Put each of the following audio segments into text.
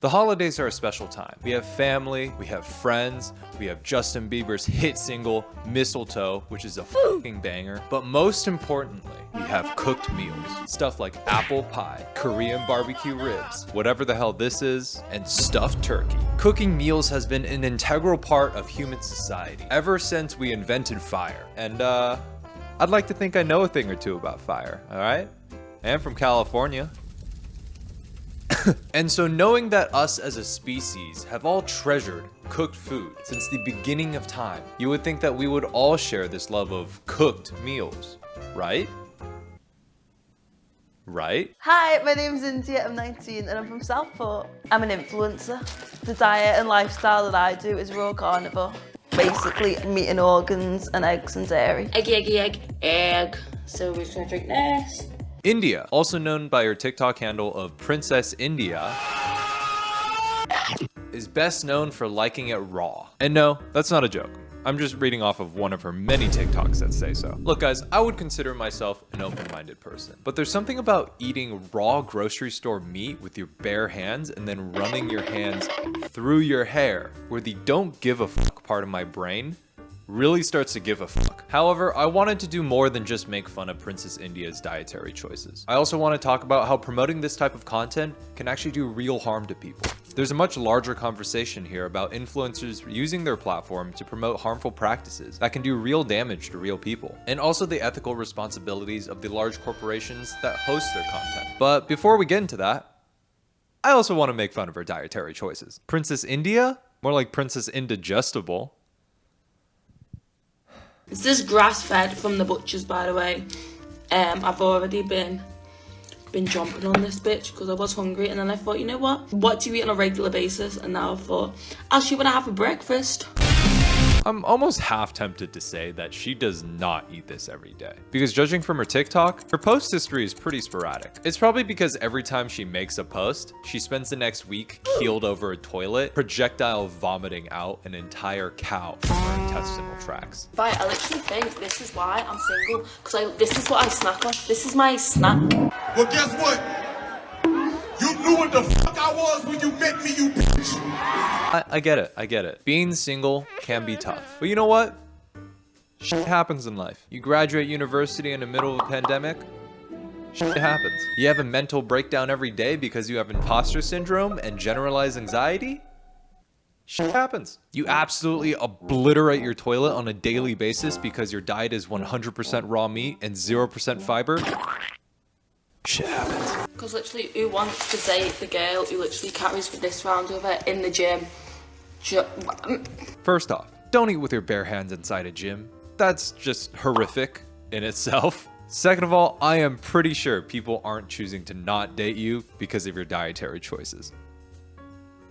The holidays are a special time. We have family, we have friends, we have Justin Bieber's hit single, Mistletoe, which is a fucking banger. But most importantly, we have cooked meals. Stuff like apple pie, Korean barbecue ribs, whatever the hell this is, and stuffed turkey. Cooking meals has been an integral part of human society ever since we invented fire. And I'd like to think I know a thing or two about fire, alright? I am from California. And so knowing that us as a species have all treasured cooked food since the beginning of time, you would think that we would all share this love of cooked meals, right? Right? Hi, my name's India, I'm 19 and I'm from Southport. I'm an influencer. The diet and lifestyle that I do is raw carnivore. Basically meat and organs and eggs and dairy. Egg. So we're just gonna drink this. India, also known by her TikTok handle of Princess India, is best known for liking it raw. And no, that's not a joke. I'm just reading off of one of her many TikToks that say so. Look guys, I would consider myself an open-minded person, but there's something about eating raw grocery store meat with your bare hands and then running your hands through your hair where the don't give a fuck part of my brain really starts to give a fuck. However, I wanted to do more than just make fun of Princess India's dietary choices. I also want to talk about how promoting this type of content can actually do real harm to people. There's a much larger conversation here about influencers using their platform to promote harmful practices that can do real damage to real people, and also the ethical responsibilities of the large corporations that host their content. But before we get into that, I also want to make fun of her dietary choices. Princess India? More like Princess Indigestible. This is grass-fed from the butchers, by the way. I've already been jumping on this bitch because I was hungry, and then I thought, you know what do you eat on a regular basis? And now I thought, I'll see what I have for breakfast. I'm almost half tempted to say that she does not eat this every day. Because judging from her TikTok, her post history is pretty sporadic. It's probably because every time she makes a post, she spends the next week keeled over a toilet, projectile vomiting out an entire cow from her intestinal tracts. Right, I literally think this is why I'm single, because this is what I snack on. This is my snack. Well, guess what? You knew what the fuck I was when you met me, you bitch. I get it. Being single can be tough. But you know what? Shit happens in life. You graduate university in the middle of a pandemic, shit happens. You have a mental breakdown every day because you have imposter syndrome and generalized anxiety, shit happens. You absolutely obliterate your toilet on a daily basis because your diet is 100% raw meat and 0% fiber, shit happens. Because literally, who wants to date the girl who literally carries this round with her in the gym? First off, don't eat with your bare hands inside a gym. That's just horrific in itself. Second of all, I am pretty sure people aren't choosing to not date you because of your dietary choices.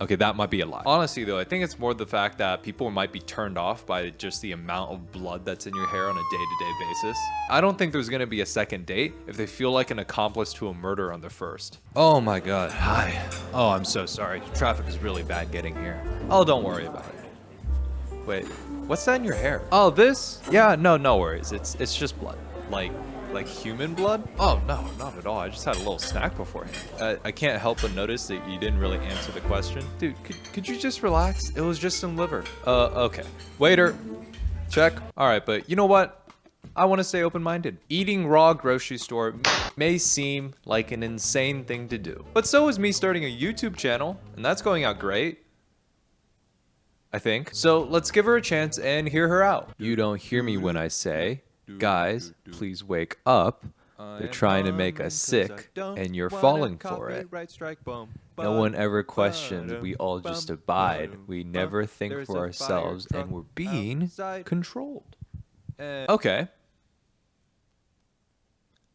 Okay, that might be a lie. Honestly though, I think it's more the fact that people might be turned off by just the amount of blood that's in your hair on a day-to-day basis. I don't think there's gonna be a second date if they feel like an accomplice to a murder on the first. Oh my god, hi. Oh, I'm so sorry. Traffic is really bad getting here. Oh, don't worry about it. Wait, what's that in your hair? Oh, this? Yeah, no worries. It's just blood. Like human blood? Oh, no, not at all. I just had a little snack beforehand. I can't help but notice that you didn't really answer the question. Dude, could you just relax? It was just some liver. Okay. Waiter. Check. All right, but you know what? I want to stay open-minded. Eating raw grocery store may seem like an insane thing to do. But so is me starting a YouTube channel, and that's going out great. I think. So let's give her a chance and hear her out. You don't hear me when I say, guys, please wake up. They're trying to make us sick, and you're falling for it. No one ever questions, we all just abide. We never think for ourselves, and we're being controlled. Okay.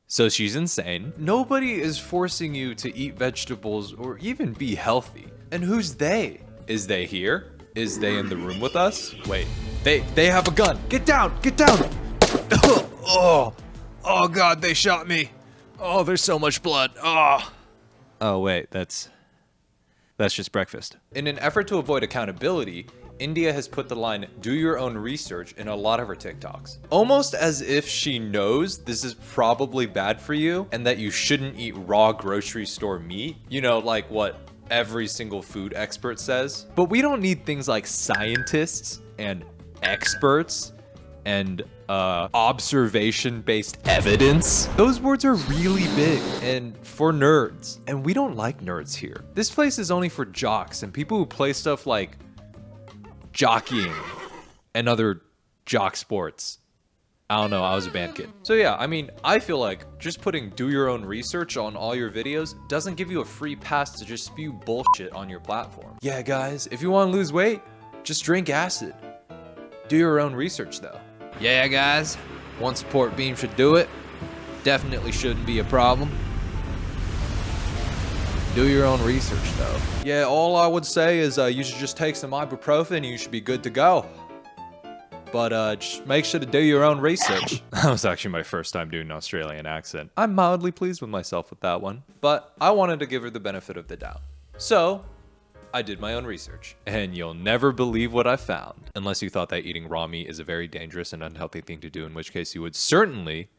So she's insane. Nobody is forcing you to eat vegetables or even be healthy. And who's they? Is they here? Is they in the room with us? Wait, they have a gun. Get down, get down. Oh god, they shot me. Oh, there's so much blood. Oh wait, that's just breakfast. In an effort to avoid accountability, India has put the line, do your own research, in a lot of her TikToks. Almost as if she knows this is probably bad for you and that you shouldn't eat raw grocery store meat. You know, like what every single food expert says. But we don't need things like scientists and experts and observation-based evidence. Those words are really big and for nerds, and we don't like nerds here. This place is only for jocks and people who play stuff like jockeying and other jock sports. I don't know, I was a band kid. So yeah, I mean, I feel like just putting do your own research on all your videos doesn't give you a free pass to just spew bullshit on your platform. Yeah guys, if you want to lose weight, just drink acid. Do your own research though. Yeah guys, one support beam should do it. Definitely shouldn't be a problem. Do your own research though. Yeah, all I would say is you should just take some ibuprofen and you should be good to go. But just make sure to do your own research. That was actually my first time doing an Australian accent. I'm mildly pleased with myself with that one, but I wanted to give her the benefit of the doubt. So I did my own research, and you'll never believe what I found. Unless you thought that eating raw meat is a very dangerous and unhealthy thing to do, in which case you would certainly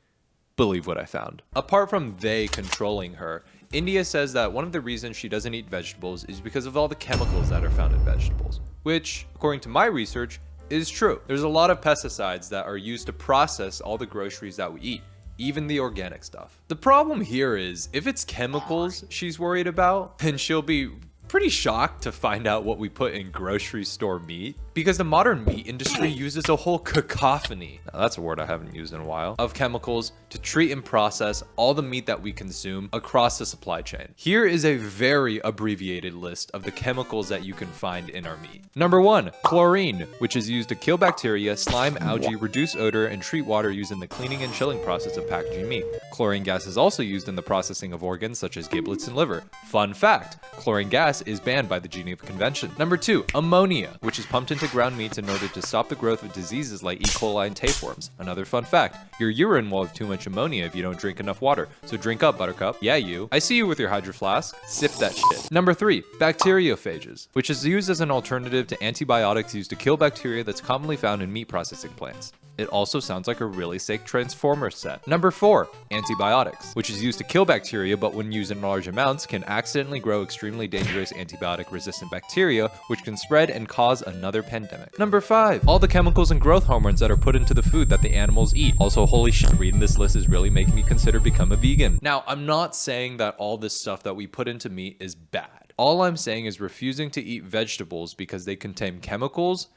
believe what I found. Apart from they controlling her, India says that one of the reasons she doesn't eat vegetables is because of all the chemicals that are found in vegetables, which, according to my research, is true. There's a lot of pesticides that are used to process all the groceries that we eat, even the organic stuff. The problem here is, if it's chemicals she's worried about, then she'll be pretty shocked to find out what we put in grocery store meat, because the modern meat industry uses a whole cacophony, now that's a word I haven't used in a while, of chemicals to treat and process all the meat that we consume across the supply chain. Here is a very abbreviated list of the chemicals that you can find in our meat. Number 1, chlorine, which is used to kill bacteria, slime algae, reduce odor, and treat water used in the cleaning and chilling process of packaging meat. Chlorine gas is also used in the processing of organs such as giblets and liver. Fun fact, chlorine gas is banned by the Geneva Convention. Number 2, ammonia, which is pumped into ground meats in order to stop the growth of diseases like E. coli and tapeworms. Another fun fact, your urine will have too much ammonia if you don't drink enough water, so drink up, buttercup. Yeah, you. I see you with your hydro flask. Sip that shit. Number 3, bacteriophages, which is used as an alternative to antibiotics used to kill bacteria that's commonly found in meat processing plants. It also sounds like a really sick Transformer set. Number 4, antibiotics, which is used to kill bacteria, but when used in large amounts can accidentally grow extremely dangerous antibiotic-resistant bacteria, which can spread and cause another pandemic. Number 5, all the chemicals and growth hormones that are put into the food that the animals eat. Also, holy shit, reading this list is really making me consider become a vegan. Now, I'm not saying that all this stuff that we put into meat is bad. All I'm saying is refusing to eat vegetables because they contain chemicals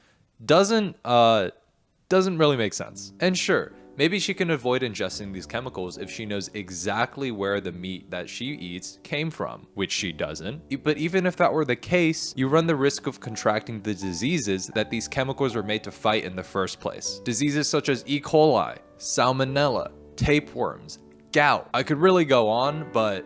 doesn't really make sense. And sure, maybe she can avoid ingesting these chemicals if she knows exactly where the meat that she eats came from, which she doesn't. But even if that were the case, you run the risk of contracting the diseases that these chemicals were made to fight in the first place. Diseases such as E. coli, salmonella, tapeworms, gout. I could really go on, but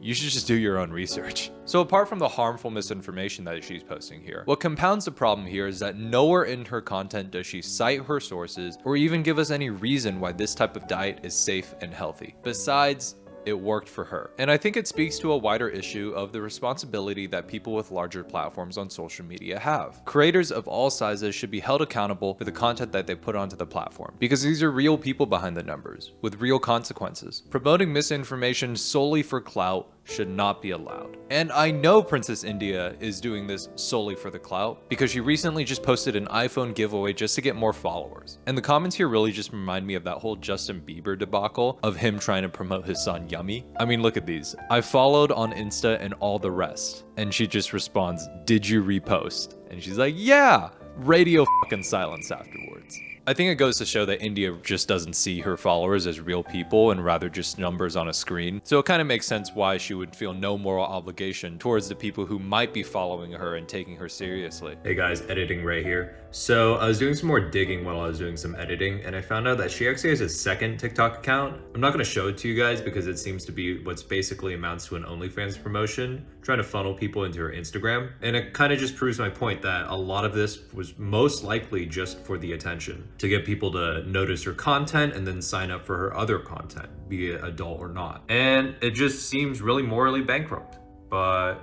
you should just do your own research. So apart from the harmful misinformation that she's posting here, what compounds the problem here is that nowhere in her content does she cite her sources or even give us any reason why this type of diet is safe and healthy. Besides, it worked for her. And I think it speaks to a wider issue of the responsibility that people with larger platforms on social media have. Creators of all sizes should be held accountable for the content that they put onto the platform, because these are real people behind the numbers, with real consequences. Promoting misinformation solely for clout should not be allowed. And I know Princess India is doing this solely for the clout, because she recently just posted an iPhone giveaway just to get more followers. And the comments here really just remind me of that whole Justin Bieber debacle of him trying to promote his son Yummy. I mean, look at these. I followed on Insta and all the rest. And she just responds, "Did you repost?" And she's like, "Yeah!" Radio fucking silence afterwards. I think it goes to show that India just doesn't see her followers as real people and rather just numbers on a screen. So it kind of makes sense why she would feel no moral obligation towards the people who might be following her and taking her seriously. Hey guys, editing right here. So I was doing some more digging while I was doing some editing, and I found out that she actually has a second TikTok account. I'm not going to show it to you guys because it seems to be what's basically amounts to an OnlyFans promotion, trying to funnel people into her Instagram. And it kind of just proves my point that a lot of this was most likely just for the attention, to get people to notice her content and then sign up for her other content, be it adult or not. And it just seems really morally bankrupt. But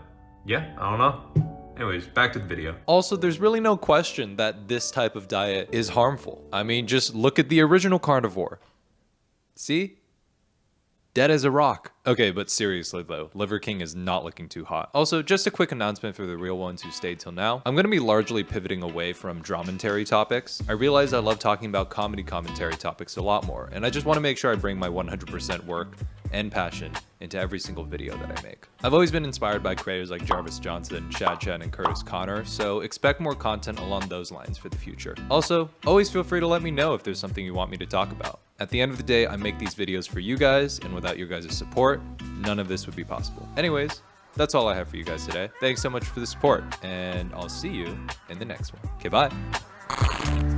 yeah, I don't know. Anyways, back to the video. Also, there's really no question that this type of diet is harmful. I mean, just look at the original carnivore. See? Dead as a rock. Okay, but seriously though, Liver King is not looking too hot. Also, just a quick announcement for the real ones who stayed till now. I'm gonna be largely pivoting away from dramatary topics. I realize I love talking about comedy commentary topics a lot more, and I just want to make sure I bring my 100% work and passion into every single video that I make. I've always been inspired by creators like Jarvis Johnson, Shad Chen, and Curtis Connor, so expect more content along those lines for the future. Also, always feel free to let me know if there's something you want me to talk about. At the end of the day, I make these videos for you guys, and without your guys' support, none of this would be possible. Anyways, that's all I have for you guys today. Thanks so much for the support, and I'll see you in the next one. Okay, bye.